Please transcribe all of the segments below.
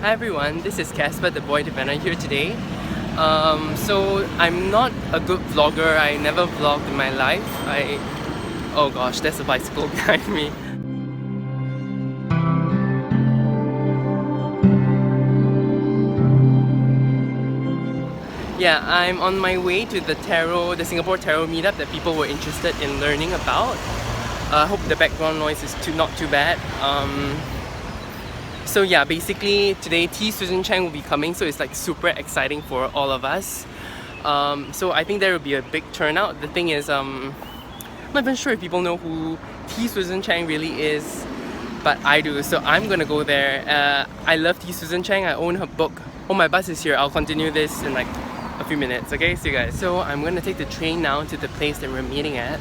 Hi everyone, this is Casper, the boy defender here today. So I'm not a good vlogger. I never vlogged in my life. Oh gosh, there's a bicycle behind me. Yeah, I'm on my way to the Singapore Tarot Meetup that people were interested in learning about. I hope the background noise is not too bad. So yeah, basically today T. Susan Chang will be coming, so it's like super exciting for all of us. So I think there will be a big turnout. The thing is, I'm not even sure if people know who T. Susan Chang really is, but I do, so I'm gonna go there. I love T. Susan Chang. I own her book. Oh, my bus is here. I'll continue this in like a few minutes, okay? See you guys. So I'm gonna take the train now to the place that we're meeting at.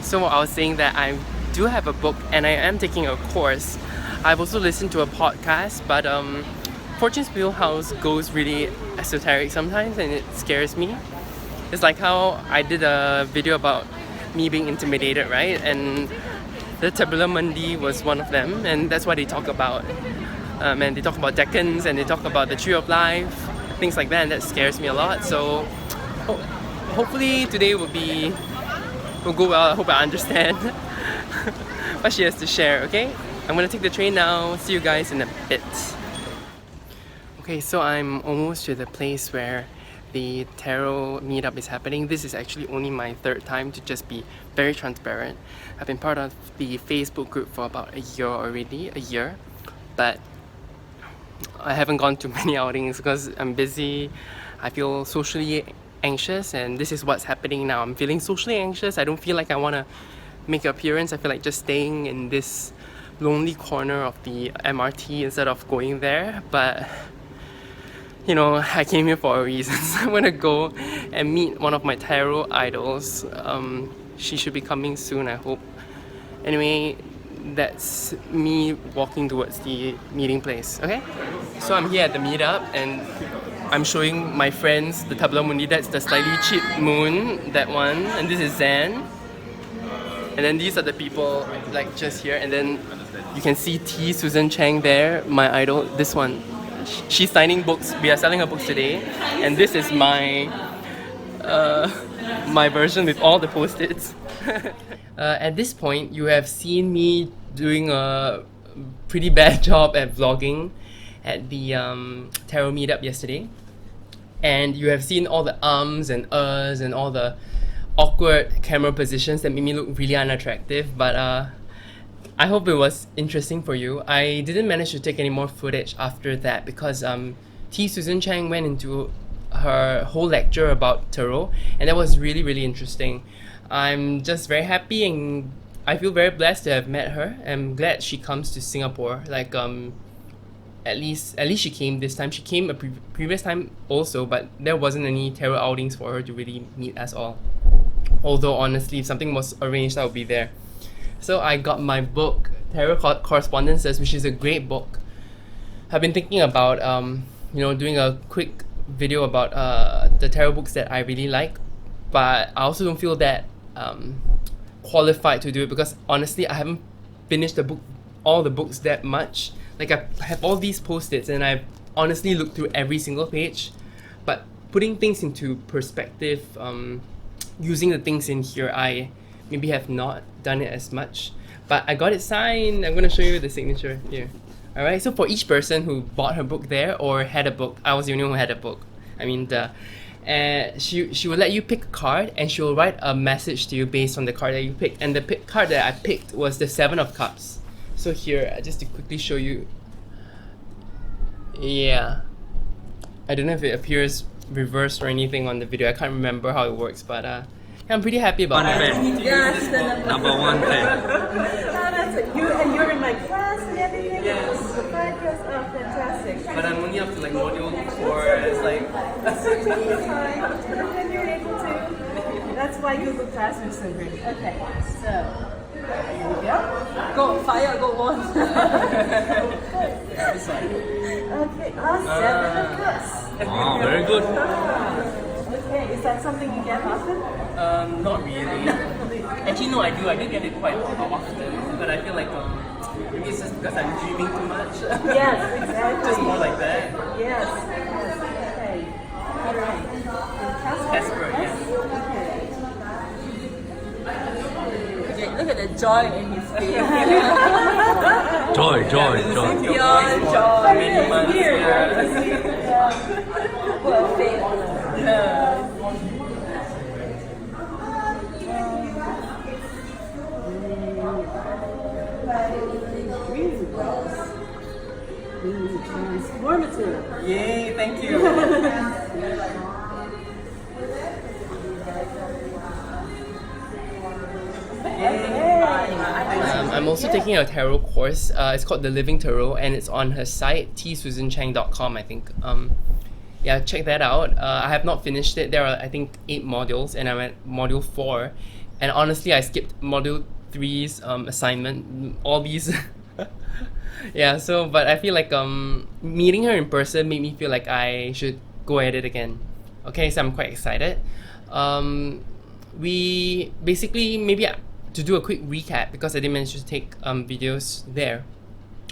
So I was saying that I do have a book and I am taking a course. I've also listened to a podcast, but Fortune's Wheelhouse goes really esoteric sometimes and it scares me. It's like how I did a video about me being intimidated, right? And the Tabula Mundi was one of them, and that's what they talk about. And they talk about decans and they talk about the Tree of Life, things like that, and that scares me a lot. So hopefully today will go well. I hope I understand what she has to share, okay? I'm gonna take the train now. See you guys in a bit. Okay, so I'm almost to the place where the tarot meetup is happening. This is actually only my third time, to just be very transparent. I've been part of the Facebook group for about a year, but I haven't gone to many outings because I'm busy. I feel socially anxious, and this is what's happening now. I'm feeling socially anxious. I don't feel like I want to make an appearance. I feel like just staying in this lonely corner of the MRT instead of going there, but you know, I came here for a reason. So I'm gonna go and meet one of my tarot idols. She should be coming soon, I hope. Anyway, that's me walking towards the meeting place, okay? So I'm here at the meetup and I'm showing my friends the Tabula Mundi. That's the slightly cheap moon, that one. And this is Zan. And then these are the people like just here, and then you can see T. Susan Chang there, my idol, this one. She's signing books. We are selling her books today, and this is my my version with all the post-its. At this point, you have seen me doing a pretty bad job at vlogging at the tarot meetup yesterday, and you have seen all the ums and uhs and all the awkward camera positions that made me look really unattractive, but I hope it was interesting for you. I didn't manage to take any more footage after that because T. Susan Chang went into her whole lecture about tarot, and that was really, really interesting. I'm just very happy and I feel very blessed to have met her. I'm glad she comes to Singapore. Like at least she came this time. She came a previous time also, but there wasn't any tarot outings for her to really meet us all. Although honestly, if something was arranged, I would be there. So I got my book, Tarot Correspondences, which is a great book. I've been thinking about doing a quick video about the tarot books that I really like, but I also don't feel that qualified to do it because honestly I haven't finished all the books that much. Like I have all these post-its and I've honestly looked through every single page, but putting things into perspective, using the things in here, I maybe have not done it as much, but I got it signed. I'm gonna show you the signature here. Alright, so for each person who bought her book there or had a book, I was the only one who had a book. I mean, she will let you pick a card and she will write a message to you based on the card that you picked. And the card that I picked was the Seven of Cups. So here, just to quickly show you. Yeah. I don't know if it appears reversed or anything on the video. I can't remember how it works, but I'm pretty happy about that. Yes, the Number one thing. that's it. You're in my class and everything. Yes. The podcast, oh, fantastic. But I'm only up to like module 4. It's like So take your time, and you're able to. That's why Google Classroom is so great. Okay, so here we go. Go fire, go on. Okay, Seven of Cups. Wow, very good. Okay, is that something you get often? not really. Actually, no, I do. I do get it quite often, but I feel like Maybe it's just because I'm dreaming too much. Yes, exactly. Just more like that. Yes. Okay. All right. Casper, yes. Okay, look at the joy in his face. Joy. Pure joy. Many months, Here, yeah. Put a face on it. Transformative. Yay, thank you. I'm also taking a tarot course. It's called The Living Tarot, and it's on her site, tsusanchang.com, I think. Yeah, check that out. I have not finished it. There are, I think, 8 modules, and I'm at module 4. And honestly, I skipped module 3's assignment. All these. Yeah, so, but I feel like meeting her in person made me feel like I should go at it again. Okay, so I'm quite excited. We basically, maybe to do a quick recap, because I didn't manage to take videos there,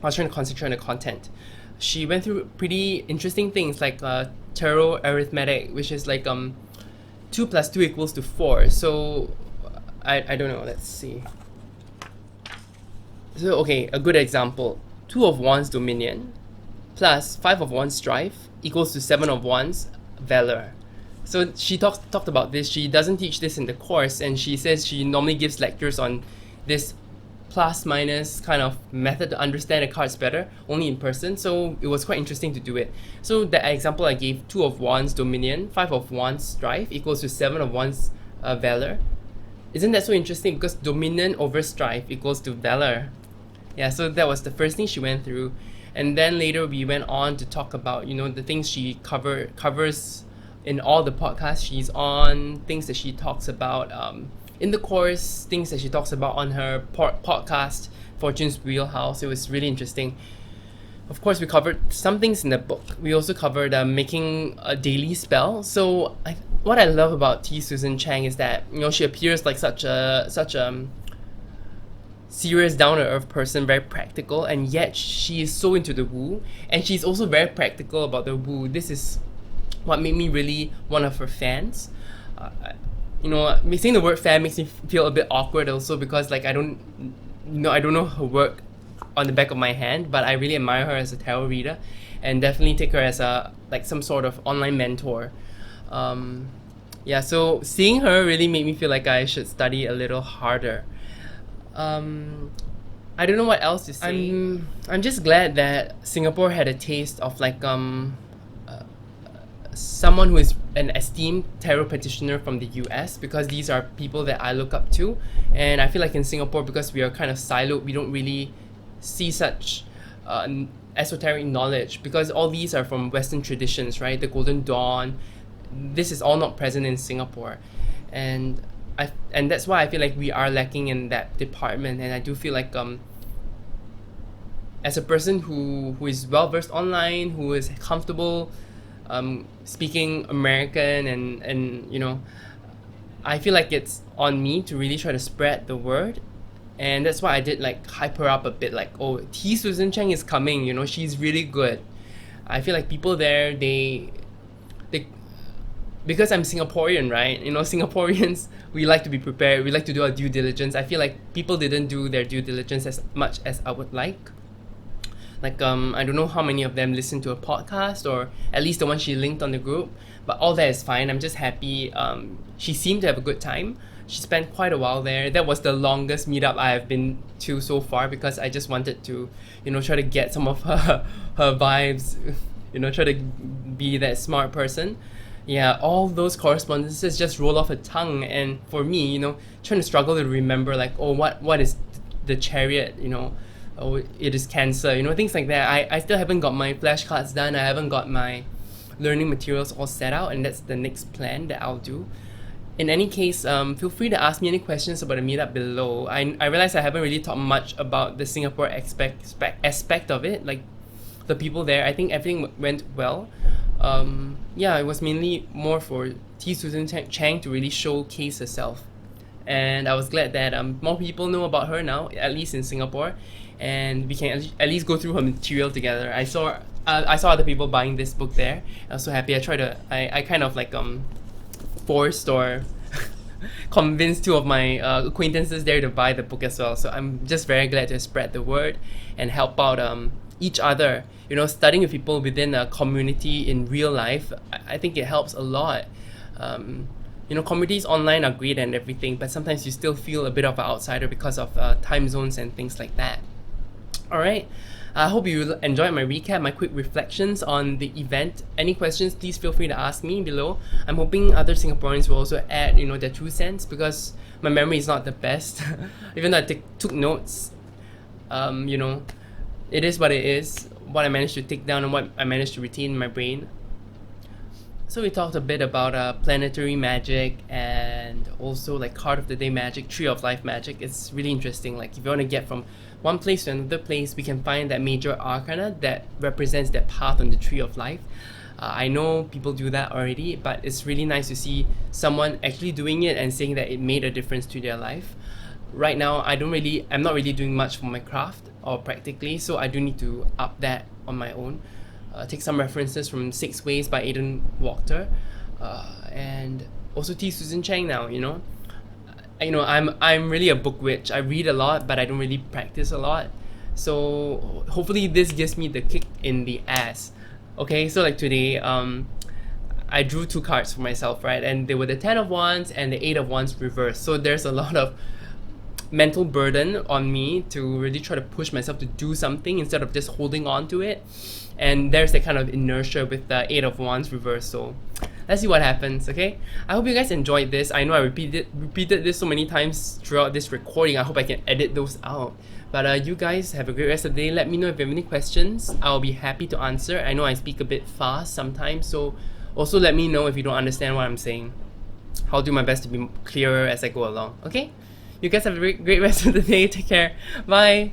I was trying to concentrate on the content. She went through pretty interesting things like tarot arithmetic, which is like 2 plus 2 equals to 4. So I don't know, let's see. So okay, a good example. 2 of Wands Dominion plus 5 of Wands Strife equals to 7 of Wands Valor. So she talked about this. She doesn't teach this in the course, and she says she normally gives lectures on this plus minus kind of method to understand the cards better, only in person. So it was quite interesting to do it. So the example I gave, 2 of Wands Dominion, 5 of Wands Strife equals to 7 of Wands Valor. Isn't that so interesting? Because Dominion over Strife equals to Valor. Yeah, so that was the first thing she went through. And then later we went on to talk about, you know, the things she covers in all the podcasts she's on, things that she talks about in the course, things that she talks about on her podcast, Fortune's Wheelhouse. It was really interesting. Of course, we covered some things in the book. We also covered making a daily spell. So what I love about T. Susan Chang is that, you know, she appears like such a serious, down-to-earth person, very practical, and yet she is so into the woo, and she's also very practical about the woo. This is what made me really one of her fans. You know, saying the word fan makes me feel a bit awkward also, because like I don't know her work on the back of my hand, but I really admire her as a tarot reader, and definitely take her as a like some sort of online mentor. Yeah, so seeing her really made me feel like I should study a little harder. I don't know what else to say. I'm just glad that Singapore had a taste of like someone who is an esteemed tarot practitioner from the US, because these are people that I look up to, and I feel like in Singapore, because we are kind of siloed, we don't really see such esoteric knowledge, because all these are from Western traditions, right? The Golden Dawn, this is all not present in Singapore, and that's why I feel like we are lacking in that department. And I do feel like as a person who is well versed online, who is comfortable speaking American, and you know, I feel like it's on me to really try to spread the word. And that's why I did like hype her up a bit, like, oh, T. Susan Chang is coming, you know, she's really good. I feel like people there, they because I'm Singaporean, right? You know, Singaporeans, we like to be prepared, we like to do our due diligence. I feel like people didn't do their due diligence as much as I would like. Like, I don't know how many of them listened to a podcast, or at least the one she linked on the group, but all that is fine. I'm just happy. She seemed to have a good time. She spent quite a while there. That was the longest meetup I have been to so far, because I just wanted to, you know, try to get some of her vibes, you know, try to be that smart person. Yeah, all those correspondences just roll off her tongue, and for me, you know, trying to struggle to remember, like, oh, what is the Chariot, you know, oh, it is Cancer, you know, things like that. I still haven't got my flashcards done. I haven't got my learning materials all set out, and that's the next plan that I'll do. In any case, feel free to ask me any questions about the meetup below. I realize I haven't really talked much about the Singapore aspect of it, like the people there. I think everything went well. Yeah, it was mainly more for T. Susan Chang to really showcase herself. and I was glad that more people know about her now, at least in Singapore, and we can at least go through her material together. I saw other people buying this book there. I was so happy. I kind of like forced or convinced two of my acquaintances there to buy the book as well. So I'm just very glad to spread the word and help out each other. You know, studying with people within a community in real life, I think it helps a lot. You know, communities online are great and everything, but sometimes you still feel a bit of an outsider because of time zones and things like that. All right. I hope you enjoyed my recap, my quick reflections on the event. Any questions, please feel free to ask me below. I'm hoping other Singaporeans will also add, you know, their 2 cents, because my memory is not the best. Even though I took notes, you know, it is what it is. What I managed to take down and what I managed to retain in my brain. So we talked a bit about planetary magic and also like card of the day magic, tree of life magic. It's really interesting. Like if you want to get from one place to another place, we can find that major arcana that represents that path on the tree of life. I know people do that already, but it's really nice to see someone actually doing it and saying that it made a difference to their life. Right now, I'm not really doing much for my craft or practically, so I do need to up that on my own. Take some references from 6 Ways by Aidan Wachter, and also T. Susan Chang now, you know. I'm really a book witch. I read a lot, but I don't really practice a lot. So hopefully this gives me the kick in the ass. Okay, so like today, I drew 2 cards for myself, right? And they were the 10 of Wands and the 8 of Wands reversed. So there's a lot of mental burden on me to really try to push myself to do something instead of just holding on to it. And there's that kind of inertia with the 8 of Wands reversed. So let's see what happens, okay? I hope you guys enjoyed this. I know I repeated this so many times throughout this recording. I hope I can edit those out. But you guys have a great rest of the day. Let me know if you have any questions. I'll be happy to answer. I know I speak a bit fast sometimes, so also let me know if you don't understand what I'm saying. I'll do my best to be clearer as I go along, okay? You guys have a great rest of the day. Take care. Bye.